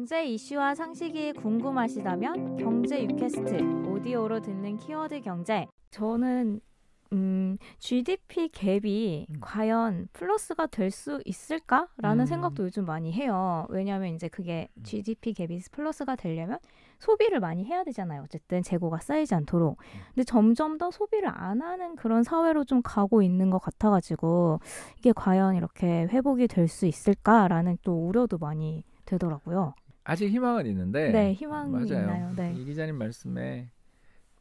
경제 이슈와 상식이 궁금하시다면 경제 유캐스트 오디오로 듣는 키워드 경제. 저는 GDP 갭이 과연 플러스가 될 수 있을까라는 생각도 요즘 많이 해요. 왜냐하면 이제 그게 GDP 갭이 플러스가 되려면 소비를 많이 해야 되잖아요. 어쨌든 재고가 쌓이지 않도록. 근데 점점 더 소비를 안 하는 그런 사회로 좀 가고 있는 것 같아가지고 이게 과연 이렇게 회복이 될 수 있을까라는 또 우려도 많이 되더라고요. 아직 희망은 있는데. 네, 희망이 맞아요. 있나요? 네. 이 기자님 말씀에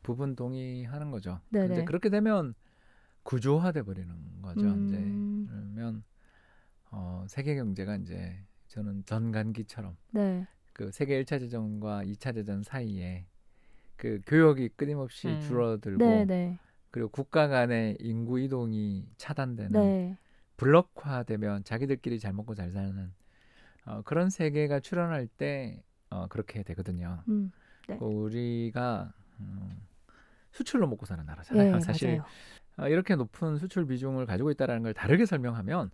부분 동의하는 거죠. 네네. 근데 그렇게 되면 구조화돼 버리는 거죠. 이제 그러면 세계 경제가 이제 저는 전간기처럼 네. 그 세계 1차 대전과 2차 대전 사이에 그 교역이 끊임없이 줄어들고 네네. 그리고 국가 간의 인구 이동이 차단되는 네. 블록화되면 자기들끼리 잘 먹고 잘 사는 그런 세계가 출현할 때 그렇게 되거든요. 네. 우리가 수출로 먹고 사는 나라잖아요. 네, 사실 맞아요. 이렇게 높은 수출 비중을 가지고 있다는 걸 다르게 설명하면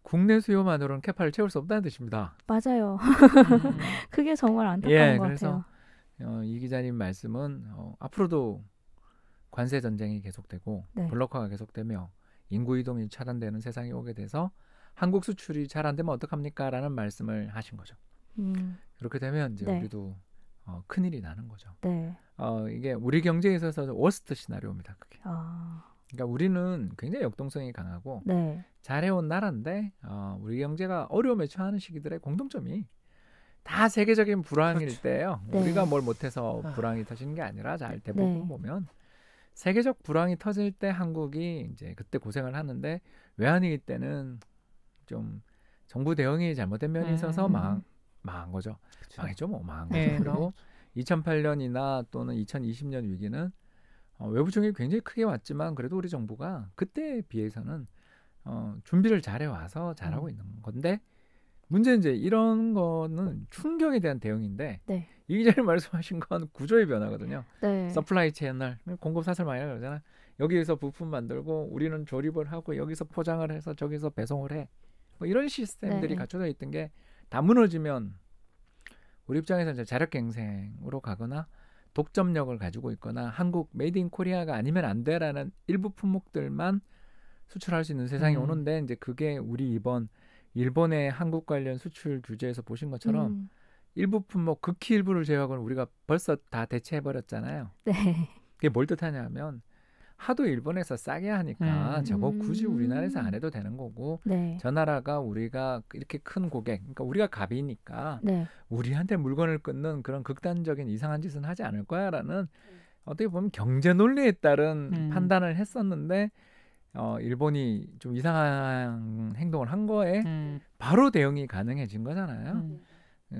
국내 수요만으로는 캐파를 채울 수 없다는 뜻입니다. 맞아요. 그게 정말 안타까운 것 그래서 같아요. 이 기자님 말씀은 앞으로도 관세 전쟁이 계속되고 네. 블록화가 계속되며 인구 이동이 차단되는 세상이 오게 돼서 한국 수출이 잘 안 되면 어떡합니까? 라는 말씀을 하신 거죠. 그렇게 되면 이제 네. 우리도 큰일이 나는 거죠. 네. 이게 우리 경제에 있어서 워스트 시나리오입니다. 그게. 아. 그러니까 우리는 굉장히 역동성이 강하고 네. 잘해온 나라인데 우리 경제가 어려움에 처하는 시기들의 공통점이 다 세계적인 불황일 그렇죠. 때예요. 네. 우리가 뭘 못해서 불황이 터지는 게 아니라 잘 대부분 네. 보면 세계적 불황이 터질 때 한국이 이제 그때 고생을 하는데 외환위기 때는 좀 정부 대응이 잘못된 면이 있어서 망한 거죠. 그쵸. 망했죠, 뭐 망한 거죠. 네, 그리고 2008년이나 또는 2020년 위기는 외부 충격이 굉장히 크게 왔지만 그래도 우리 정부가 그때에 비해서는 준비를 잘해 와서 잘하고 있는 건데 문제는 이제 이런 거는 충격에 대한 대응인데 네. 이 기자님 말씀하신 건 구조의 변화거든요. 네. 서플라이 체인을 공급 사슬 많이 그러잖아. 여기에서 부품 만들고 우리는 조립을 하고 여기서 포장을 해서 저기서 배송을 해. 뭐 이런 시스템들이 네. 갖춰져 있던 게 다 무너지면 우리 입장에서 이제 자력갱생으로 가거나 독점력을 가지고 있거나 한국 메이드 인 코리아가 아니면 안 돼라는 일부 품목들만 수출할 수 있는 세상이 오는데 이제 그게 우리 이번 일본의 한국 관련 수출 규제에서 보신 것처럼 일부 품목 극히 일부를 제외하고는 우리가 벌써 다 대체해버렸잖아요. 네. 그게 뭘 뜻하냐면 하도 일본에서 싸게 하니까 저거 굳이 우리나라에서 안 해도 되는 거고 네. 저 나라가 우리가 이렇게 큰 고객, 그러니까 우리가 갑이니까 네. 우리한테 물건을 끊는 그런 극단적인 이상한 짓은 하지 않을 거야라는 어떻게 보면 경제 논리에 따른 판단을 했었는데 일본이 좀 이상한 행동을 한 거에 바로 대응이 가능해진 거잖아요.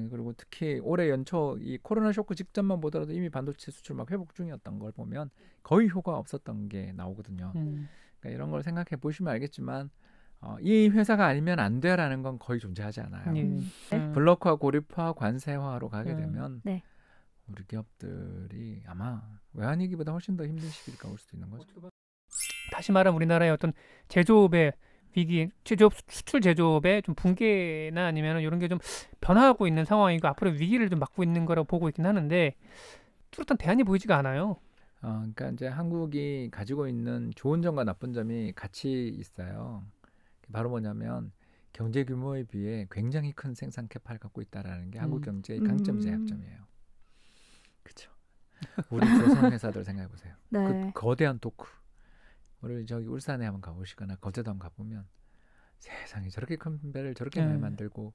그리고 특히 올해 연초 이 코로나 쇼크 직전만 보더라도 이미 반도체 수출 막 회복 중이었던 걸 보면 거의 효과 없었던 게 나오거든요. 그러니까 이런 걸 생각해 보시면 알겠지만 이 회사가 아니면 안 돼라는 건 거의 존재하지 않아요. 블록화, 고립화, 관세화로 가게 되면 네. 우리 기업들이 아마 외환위기보다 훨씬 더 힘든 시기가 올 수도 있는 거죠. 다시 말하면 우리나라의 어떤 제조업의 위기, 수출 제조업의 좀 붕괴나 아니면 이런 게 좀 변화하고 있는 상황이고 앞으로 위기를 좀 맞고 있는 거라고 보고 있긴 하는데 뚜렷한 대안이 보이지가 않아요. 그러니까 이제 한국이 가지고 있는 좋은 점과 나쁜 점이 같이 있어요. 바로 뭐냐면 경제 규모에 비해 굉장히 큰 생산 캐파를 갖고 있다라는 게 한국 경제의 강점이자 약점이에요. 그렇죠. 우리 조선 회사들 생각해 보세요. 네. 그 거대한 도크. 우리 저기 울산에 한번 가보시거나 거제도 한번 가보면 세상에 저렇게 큰 배를 저렇게 많이 만들고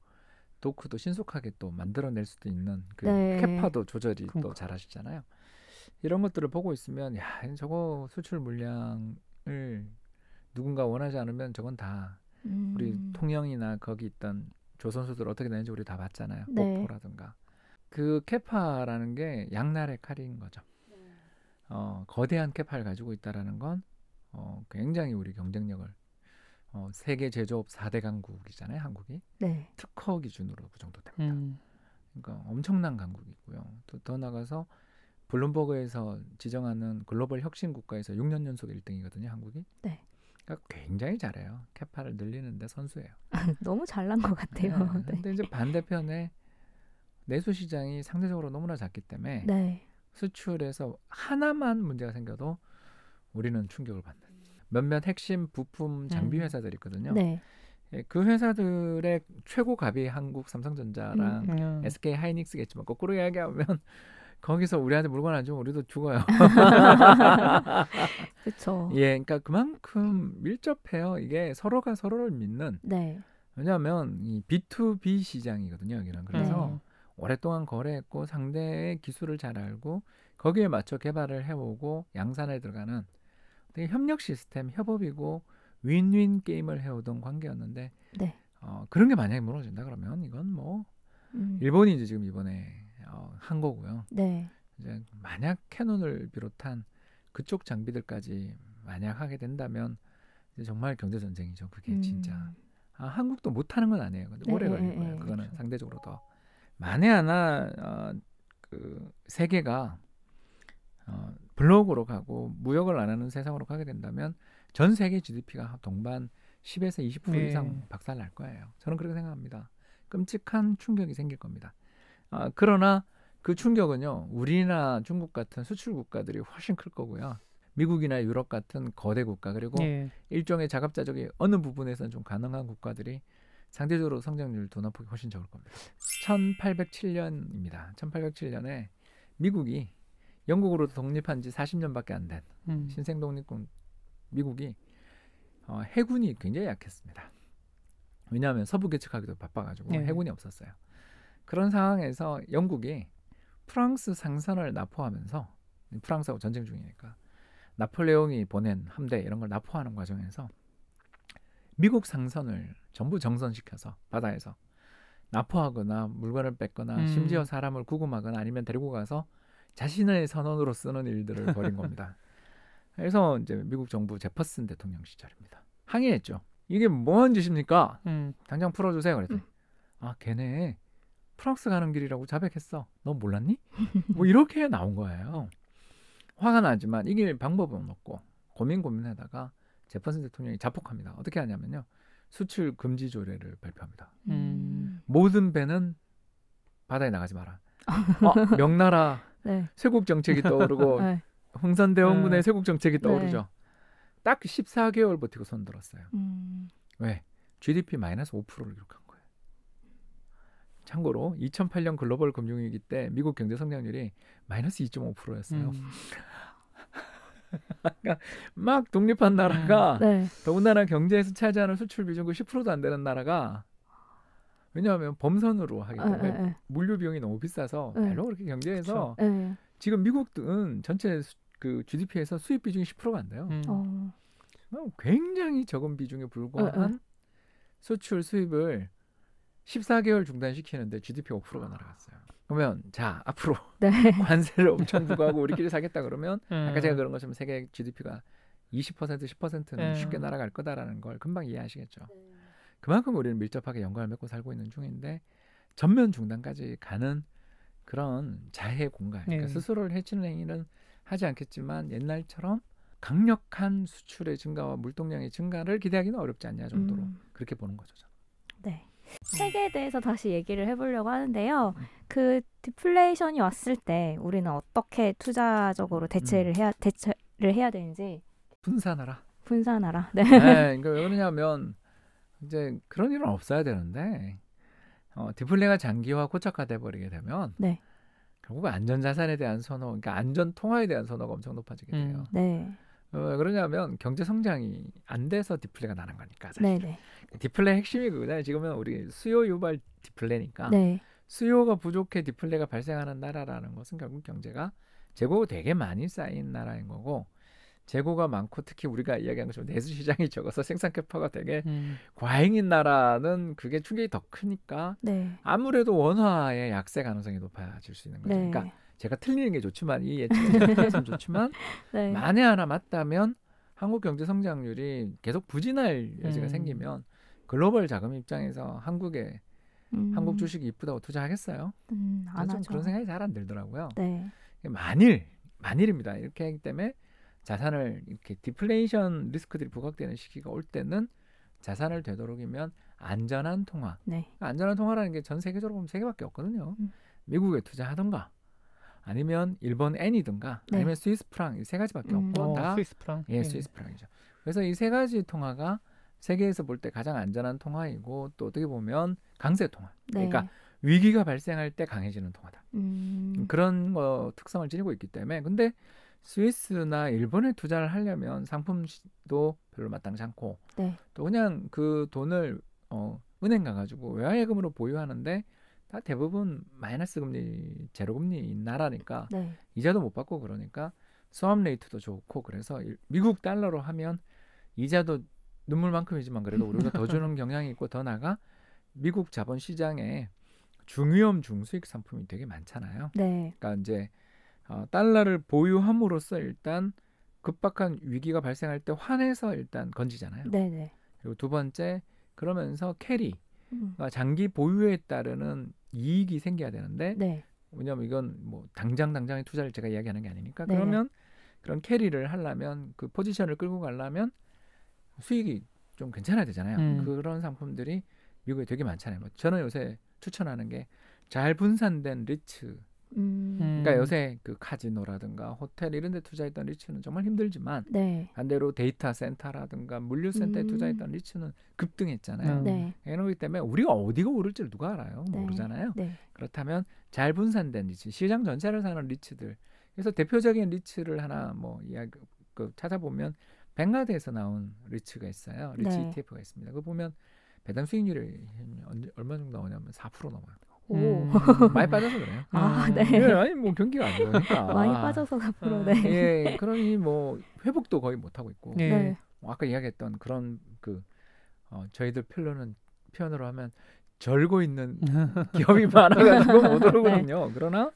도크도 신속하게 또 만들어낼 수도 있는 그 캐파도 조절이 또 잘하시잖아요. 이런 것들을 보고 있으면 야 저거 수출 물량을 누군가 원하지 않으면 저건 다 우리 통영이나 거기 있던 조선소들 어떻게 되는지 우리 다 봤잖아요. 목포라든가. 그 캐파라는 게 양날의 칼인 거죠. 거대한 캐파를 가지고 있다라는 건 굉장히 우리 경쟁력을 세계 제조업 4대 강국이잖아요. 한국이. 네. 특허 기준으로 그 정도 됩니다. 그러니까 엄청난 강국이고요. 또 더 나가서 블룸버그에서 지정하는 글로벌 혁신 국가에서 6년 연속 1등이거든요. 한국이. 네. 그러니까 굉장히 잘해요. 캐파를 늘리는데 선수예요. 너무 잘난 것 같아요. 네. 근데 이제 반대편에 내수 시장이 상대적으로 너무나 작기 때문에 네. 수출에서 하나만 문제가 생겨도 우리는 충격을 받는 몇몇 핵심 부품 장비 회사들이 있거든요. 네. 예, 그 회사들의 최고 갑이 한국 삼성전자랑 SK 하이닉스겠지만 거꾸로 이야기하면 거기서 우리한테 물건 안 주면 우리도 죽어요. 그렇죠. 예, 그러니까 그만큼 밀접해요. 이게 서로가 서로를 믿는. 네. 왜냐하면 이 B2B 시장이거든요. 여기는. 그래서 오랫동안 거래했고 상대의 기술을 잘 알고 거기에 맞춰 개발을 해오고 양산에 들어가는 되게 협력 시스템, 협업이고 윈윈 게임을 해오던 관계였는데 네. 그런 게 만약에 무너진다 그러면 이건 뭐 일본이 이제 지금 이번에 한 거고요. 네. 이제 만약 캐논을 비롯한 그쪽 장비들까지 만약 하게 된다면 이제 정말 경제 전쟁이죠. 그게 진짜. 한국도 못하는 건 아니에요. 근데 오래 걸릴 거예요. 그거는 그렇죠. 상대적으로 더. 만에 하나 그 세계가 블록으로 가고 무역을 안 하는 세상으로 가게 된다면 전 세계 GDP가 동반 10에서 20% 이상 박살날 거예요. 저는 그렇게 생각합니다. 끔찍한 충격이 생길 겁니다. 그러나 그 충격은요. 우리나 중국 같은 수출 국가들이 훨씬 클 거고요. 미국이나 유럽 같은 거대 국가 그리고 일종의 자급자족이 어느 부분에서는 좀 가능한 국가들이 상대적으로 성장률 둔화폭이 훨씬 적을 겁니다. 1807년입니다. 1807년에 미국이 영국으로 독립한 지 40년밖에 안 된 신생 독립군 미국이 해군이 굉장히 약했습니다. 왜냐하면 서부 개척하기도 바빠가지고 해군이 없었어요. 그런 상황에서 영국이 프랑스 상선을 납포하면서 프랑스하고 전쟁 중이니까 나폴레옹이 보낸 함대 이런 걸 납포하는 과정에서 미국 상선을 전부 정선시켜서 바다에서 납포하거나 물건을 뺏거나 심지어 사람을 구금하거나 아니면 데리고 가서 자신의 선원으로 쓰는 일들을 벌인 겁니다. 그래서 이제 미국 정부 제퍼슨 대통령 시절입니다. 항의했죠. 이게 뭐한 짓입니까? 당장 풀어주세요. 그랬더니 걔네 프랑스 가는 길이라고 자백했어. 너 몰랐니? 뭐 이렇게 나온 거예요. 화가 나지만 이길 방법은 없고 고민하다가 제퍼슨 대통령이 자폭합니다. 어떻게 하냐면요. 수출 금지 조례를 발표합니다. 모든 배는 바다에 나가지 마라. 명나라 쇄국 정책이 떠오르고 흥선대원군의 쇄국 정책이 떠오르죠. 딱 14개월 버티고 손 들었어요. 왜? GDP 마이너스 5%를 기록한 거예요. 참고로 2008년 글로벌 금융위기 때 미국 경제 성장률이 마이너스 2.5%였어요. 막 독립한 나라가 더군다나 경제에서 차지하는 수출 비중이 10%도 안 되는 나라가 왜냐하면 범선으로 하기 때문에 물류 비용이 너무 비싸서 별로 그렇게 경제에서 지금 미국은 전체 그 GDP에서 수입 비중이 10%가 안 돼요. 굉장히 적은 비중에 불과한 수출 수입을 14개월 중단시키는데 GDP 5%가 날아갔어요. 그러면 자 앞으로 관세를 엄청 부과하고 우리끼리 사겠다 그러면 아까 제가 그런 것처럼 세계 GDP가 20% 10%는 쉽게 날아갈 거다라는 걸 금방 이해하시겠죠. 그만큼 우리는 밀접하게 연관을 맺고 살고 있는 중인데 전면 중단까지 가는 그런 자해 공갈 그러니까 스스로를 해치는 행위는 하지 않겠지만 옛날처럼 강력한 수출의 증가와 물동량의 증가를 기대하기는 어렵지 않냐 정도로 그렇게 보는 거죠. 네. 세계에 대해서 다시 얘기를 해보려고 하는데요. 그 디플레이션이 왔을 때 우리는 어떻게 투자적으로 대처를 해야 되는지 분산하라. 네. 그러니까 왜 그러냐면 이제 그런 일은 없어야 되는데 디플레가 장기화 고착화돼 버리게 되면 결국 안전자산에 대한 선호, 그러니까 안전통화에 대한 선호가 엄청 높아지게 돼요. 왜 그러냐면 경제 성장이 안 돼서 디플레가 나는 거니까. 디플레 핵심이 그거잖아요. 지금은 우리 수요 유발 디플레니까 수요가 부족해 디플레가 발생하는 나라라는 것은 결국 경제가 재고가 되게 많이 쌓인 나라인 거고 재고가 많고 특히 우리가 이야기한 것처럼 내수 시장이 적어서 생산 캐파가 되게 과잉인 나라는 그게 충격이 더 크니까 아무래도 원화의 약세 가능성이 높아질 수 있는 거죠. 그러니까 제가 틀리는 게 좋지만 이 예측은 좋지만 만에 하나 맞다면 한국 경제 성장률이 계속 부진할 여지가 생기면 글로벌 자금 입장에서 한국에 한국 주식이 이쁘다고 투자하겠어요? 안 하죠. 그런 생각이 잘 안 들더라고요. 네. 만일입니다. 이렇게 하기 때문에 자산을 이렇게 디플레이션 리스크들이 부각되는 시기가 올 때는 자산을 되도록이면 안전한 통화. 네. 안전한 통화라는 게 전 세계적으로 보면 세 개밖에 없거든요. 미국에 투자하던가 아니면 일본 엔이든가 네. 아니면 스위스 프랑 이 세 가지밖에 없고 다 스위스 프랑. 예, 스위스 프랑이죠. 그래서 이 세 가지 통화가 세계에서 볼 때 가장 안전한 통화이고 또 어떻게 보면 강세 통화. 네. 그러니까 위기가 발생할 때 강해지는 통화다. 음. 그런 거 특성을 지니고 있기 때문에 근데 스위스나 일본에 투자를 하려면 상품도 별로 마땅치 않고 네. 또 그냥 그 돈을 은행 가가지고 외화예금으로 보유하는데 다 대부분 마이너스 금리, 제로 금리인 나라니까 네. 이자도 못 받고 그러니까 수합 레이트도 좋고 그래서 미국 달러로 하면 이자도 눈물만큼이지만 그래도 우리가 더 주는 경향이 있고 더 나아가 미국 자본 시장에 중위험 중수익 상품이 되게 많잖아요. 네. 그러니까 이제 달러를 보유함으로써 일단 급박한 위기가 발생할 때 환해서 일단 건지잖아요. 네. 네. 그리고 두 번째 그러면서 캐리, 음. 그러니까 장기 보유에 따르는 이익이 생겨야 되는데 네. 왜냐하면 이건 뭐 당장의 투자를 제가 이야기하는 게 아니니까 네. 그러면 그런 캐리를 하려면 그 포지션을 끌고 가려면 수익이 좀 괜찮아야 되잖아요. 그런 상품들이 미국에 되게 많잖아요. 뭐 저는 요새 추천하는 게 잘 분산된 리츠. 그러니까 요새 그 카지노라든가 호텔 이런 데 투자했던 리츠는 정말 힘들지만 네. 반대로 데이터 센터라든가 물류 센터에 투자했던 리츠는 급등했잖아요. 네. 그렇기 때문에 우리가 어디가 오를지를 누가 알아요? 네. 모르잖아요. 네. 그렇다면 잘 분산된 리츠, 시장 전체를 사는 리츠들. 그래서 대표적인 리츠를 하나 뭐 이야기 찾아보면 벵가드에서 나온 리츠가 있어요. 리츠 네. ETF가 있습니다. 그거 보면 배당 수익률이 얼마 정도 나오냐면 4% 넘어요. 오. 많이 빠져서 그래요. 아, 네. 예, 아니 뭐 경기가 안 좋으니까. 많이 빠져서 앞으로 네. 예, 그러니 뭐 회복도 거의 못 하고 있고. 네. 네. 아까 이야기했던 그런 저희들 표현으로 하면 절고 있는 기업이 많아가지고 못 오르거든요. 그러나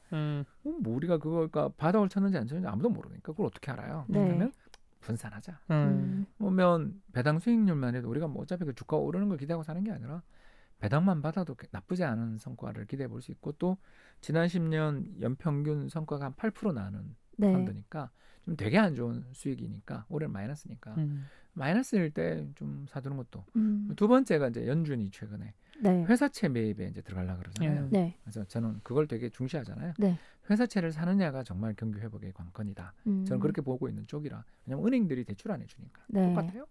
뭐 우리가 그거가 바닥을 쳤는지 안 쳤는지 아무도 모르니까 그걸 어떻게 알아요? 네. 그러면 분산하자. 음. 보면 배당 수익률만 해도 우리가 뭐 어차피 그 주가가 오르는 걸 기대하고 사는 게 아니라 배당만 받아도 나쁘지 않은 성과를 기대해 볼 수 있고 또 지난 10년 연평균 성과가 한 8% 나는 네. 펀드니까 좀 되게 안 좋은 수익이니까 올해는 마이너스니까 마이너스일 때 좀 사두는 것도 두 번째가 이제 연준이 최근에 네. 회사채 매입에 이제 들어가려고 그러잖아요. 네. 그래서 저는 그걸 되게 중시하잖아요. 네. 회사채를 사느냐가 정말 경기 회복의 관건이다. 저는 그렇게 보고 있는 쪽이라. 왜냐면 은행들이 대출 안 해주니까 네. 똑같아요.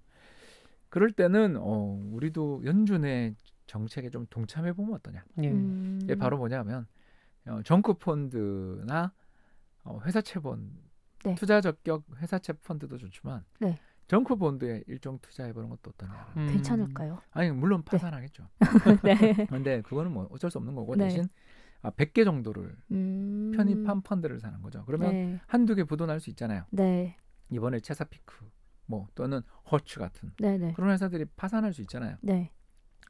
그럴 때는 우리도 연준의 정책에 좀 동참해 보면 어떠냐. 이게 바로 뭐냐면 정크 펀드나 회사채 펀드, 네. 투자 적격 회사채 펀드도 좋지만 네. 정크 펀드에 일종 투자해 보는 것도 어떠냐. 괜찮을까요? 아니 물론 파산하겠죠. 네. 근데 그거는 뭐 어쩔 수 없는 거고 네. 대신 100개 정도를 편입한 펀드를 사는 거죠. 그러면 네. 한두 개 부도날 수 있잖아요. 네. 이번에 체사피크 뭐 또는 허츠 같은 네. 네. 그런 회사들이 파산할 수 있잖아요. 네.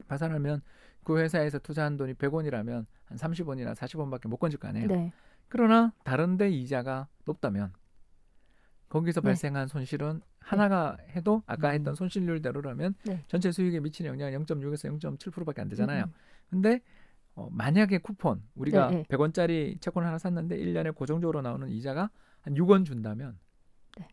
파산하면 그 회사에서 투자한 돈이 100원이라면 한 30원이나 40원밖에 못 건질 거 아니에요. 네. 그러나 다른 데 이자가 높다면 거기서 네. 발생한 손실은 하나가 해도 아까 했던 손실률대로라면 네. 전체 수익에 미치는 영향은 0.6에서 0.7%밖에 안 되잖아요. 근데 만약에 쿠폰 우리가 네, 네. 100원짜리 채권 하나 샀는데 1년에 고정적으로 나오는 이자가 한 6원 준다면 네.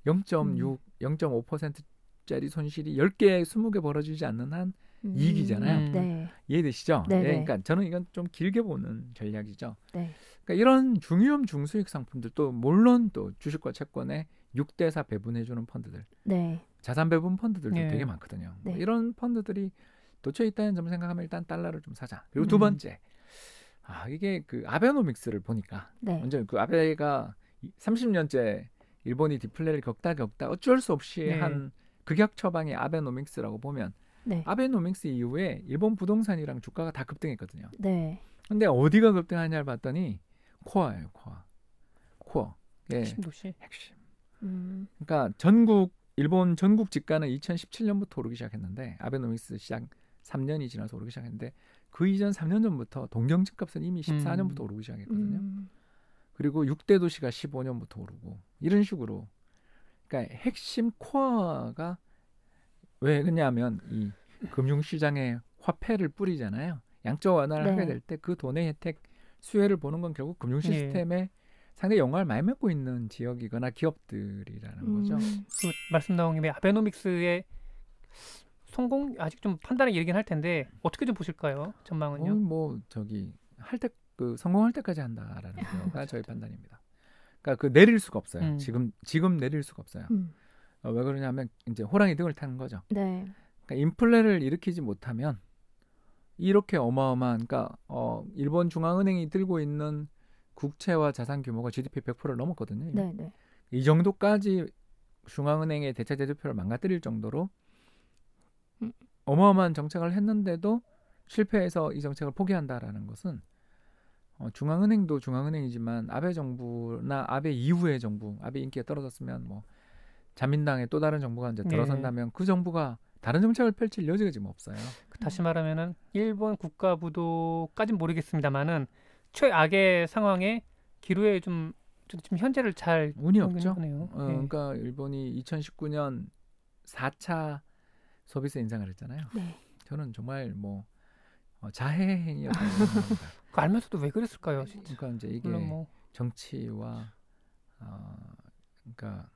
0.6, 0.5%짜리 손실이 10개, 20개 벌어지지 않는 한 이익이잖아요. 네. 이해되시죠? 네, 예, 네. 그러니까 저는 이건 좀 길게 보는 전략이죠. 네. 그러니까 이런 중위험 중수익 상품들도 물론 또 주식과 채권에 6대4 배분해주는 펀드들, 네. 자산 배분 펀드들도 예. 되게 많거든요. 네. 이런 펀드들이 도처에 있다는 점을 생각하면 일단 달러를 좀 사자. 그리고 두 번째, 이게 그 아베노믹스를 보니까 네. 먼저 그 아베가 30년째 일본이 디플레를 겪다 어쩔 수 없이 네. 한 극약 처방의 아베노믹스라고 보면 네. 아베노믹스 이후에 일본 부동산이랑 주가가 다 급등했거든요. 네. 근데 어디가 급등하냐를 봤더니 코어예요, 코어. 예, 핵심 도시. 핵심. 음. 그러니까 일본 전국 집가는 2017년부터 오르기 시작했는데 아베노믹스 시작 3년이 지나서 오르기 시작했는데 그 이전 3년 전부터 동경 집값은 이미 14년부터 오르기 시작했거든요. 그리고 6대 도시가 15년부터 오르고 이런 식으로 그러니까 핵심 코어가 왜 그러냐면 이 금융시장에 화폐를 뿌리잖아요. 양적 완화를 네. 하게 될 때 그 돈의 혜택 수혜를 보는 건 결국 금융 시스템에 상당히 영향을 많이 맺고 있는 지역이거나 기업들이라는 거죠. 그 말씀 나온 김에 아베노믹스의 성공 아직 좀 판단이 이르긴 할 텐데 어떻게 좀 보실까요? 전망은요? 뭐 저기 할 때 그 성공할 때까지 한다라는 거가 저희 판단입니다. 그러니까 그 내릴 수가 없어요. 지금 내릴 수가 없어요. 왜 그러냐면 이제 호랑이 등을 타는 거죠. 네. 그러니까 인플레를 일으키지 못하면 이렇게 어마어마한, 그러니까 일본 중앙은행이 들고 있는 국채와 자산 규모가 GDP 100%를 넘었거든요. 네, 네. 이 정도까지 중앙은행의 대체 제조표를 망가뜨릴 정도로 어마어마한 정책을 했는데도 실패해서 이 정책을 포기한다라는 것은 중앙은행도 중앙은행이지만 아베 정부나 아베 이후의 정부, 아베 인기가 떨어졌으면 뭐 자민당의 또 다른 정부가 이제 들어선다면 그 정부가 다른 정책을 펼칠 여지가 지금 없어요. 다시 말하면은 일본 국가부도까진 모르겠습니다만은 최악의 상황에 기로에 좀 지금 현재를 잘 운이 없죠. 거네요. 그러니까 일본이 2019년 4차 소비세 인상을 했잖아요. 네. 저는 정말 뭐 자해행위였다고 생각합니다. 알면서도 왜 그랬을까요? 진짜. 그러니까 이제 이게 정치와 그러니까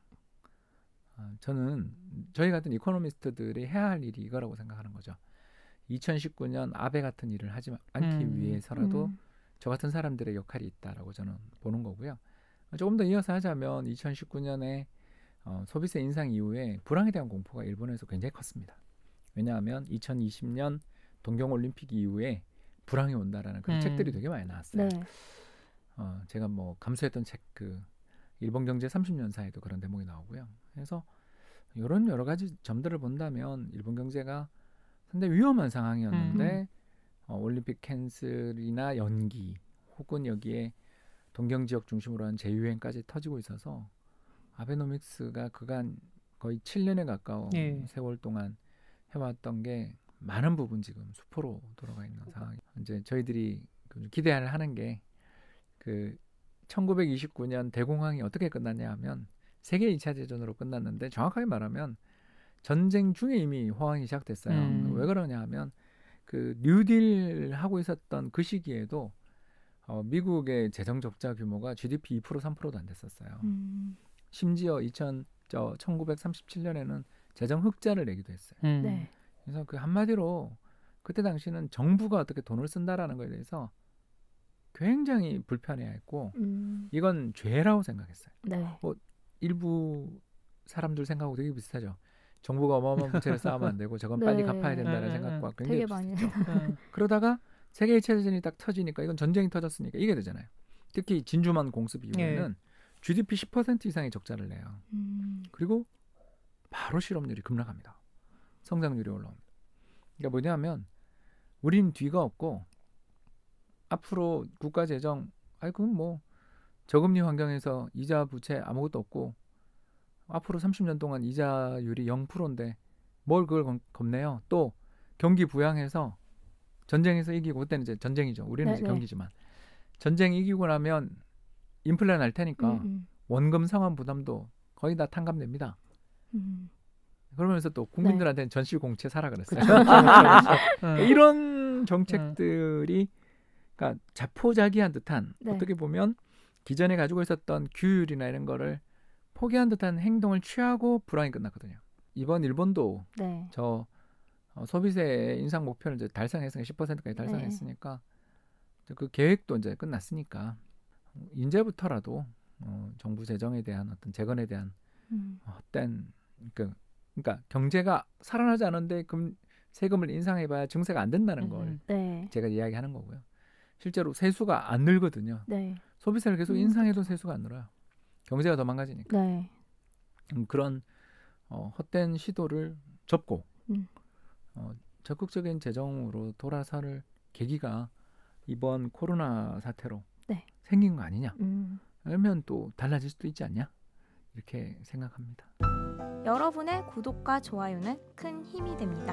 저는 저희 같은 이코노미스트들이 해야 할 일이 이거라고 생각하는 거죠. 2019년 아베 같은 일을 하지 않기 위해서라도 저 같은 사람들의 역할이 있다라고 저는 보는 거고요. 조금 더 이어서 하자면 2019년에 소비세 인상 이후에 불황에 대한 공포가 일본에서 굉장히 컸습니다. 왜냐하면 2020년 동경올림픽 이후에 불황이 온다라는 그런 책들이 되게 많이 나왔어요. 네. 제가 뭐 감수했던 책 일본 경제 30년사에도 그런 대목이 나오고요. 그래서 이런 여러 가지 점들을 본다면 일본 경제가 상당히 위험한 상황이었는데 올림픽 캔슬이나 연기 혹은 여기에 동경 지역 중심으로 한 재유행까지 터지고 있어서 아베노믹스가 그간 거의 7년에 가까운 세월 동안 해왔던 게 많은 부분 지금 수포로 돌아가 있는 상황이. 이제 저희들이 기대를 하는 게 그 1929년 대공황이 어떻게 끝났냐 하면 세계 2차 대전으로 끝났는데 정확하게 말하면 전쟁 중에 이미 호황이 시작됐어요. 왜 그러냐 하면 그 뉴딜 하고 있었던 그 시기에도 미국의 재정 적자 규모가 GDP 2% 3%도 안 됐었어요. 심지어 1937년에는 재정 흑자를 내기도 했어요. 네. 그래서 그 한마디로 그때 당시는 정부가 어떻게 돈을 쓴다라는 거에 대해서 굉장히 불편해했고 이건 죄라고 생각했어요. 네. 뭐 일부 사람들 생각하고 되게 비슷하죠. 정부가 어마어마한 부채를 쌓으면 안 되고 저건 빨리 갚아야 된다는 생각과 굉장히 비슷했죠. 그러다가 세계 2차 대전이 딱 터지니까 이건 전쟁이 터졌으니까 이게 되잖아요. 특히 진주만 공습 이후에는 GDP 10% 이상의 적자를 내요. 그리고 바로 실업률이 급락합니다. 성장률이 올라옵니다. 그러니까 뭐냐면 우린 뒤가 없고 앞으로 국가 재정 그건 뭐 저금리 환경에서 이자 부채 아무것도 없고 앞으로 30년 동안 이자율이 0%인데 뭘 그걸 겁내요. 또 경기 부양해서 전쟁에서 이기고 그때는 이제 전쟁이죠. 우리는 이제 경기지만 전쟁 이기고 나면 인플레 날 테니까 원금 상환 부담도 거의 다 탕감됩니다. 그러면서 또 국민들한테는 전시공채 사라 그랬어요. 이런 정책들이 그러니까 자포자기한 듯한 어떻게 보면 기존에 가지고 있었던 규율이나 이런 거를 포기한 듯한 행동을 취하고 불황이 끝났거든요. 이번 일본도 저 소비세 인상 목표를 이제 달성했으니까 10%까지 달성했으니까 그 계획도 이제 끝났으니까 이제부터라도 정부 재정에 대한 어떤 재건에 대한 헛된 그러니까 경제가 살아나지 않은데 세금을 인상해봐야 증세가 안 된다는 걸 제가 이야기하는 거고요. 실제로 세수가 안 늘거든요. 소비세를 계속 인상해도 세수가 안 늘어요. 경제가 더 망가지니까. 그런 헛된 시도를 접고 적극적인 재정으로 돌아설 계기가 이번 코로나 사태로 생긴 거 아니냐. 그러면 또 달라질 수도 있지 않냐. 이렇게 생각합니다. 여러분의 구독과 좋아요는 큰 힘이 됩니다.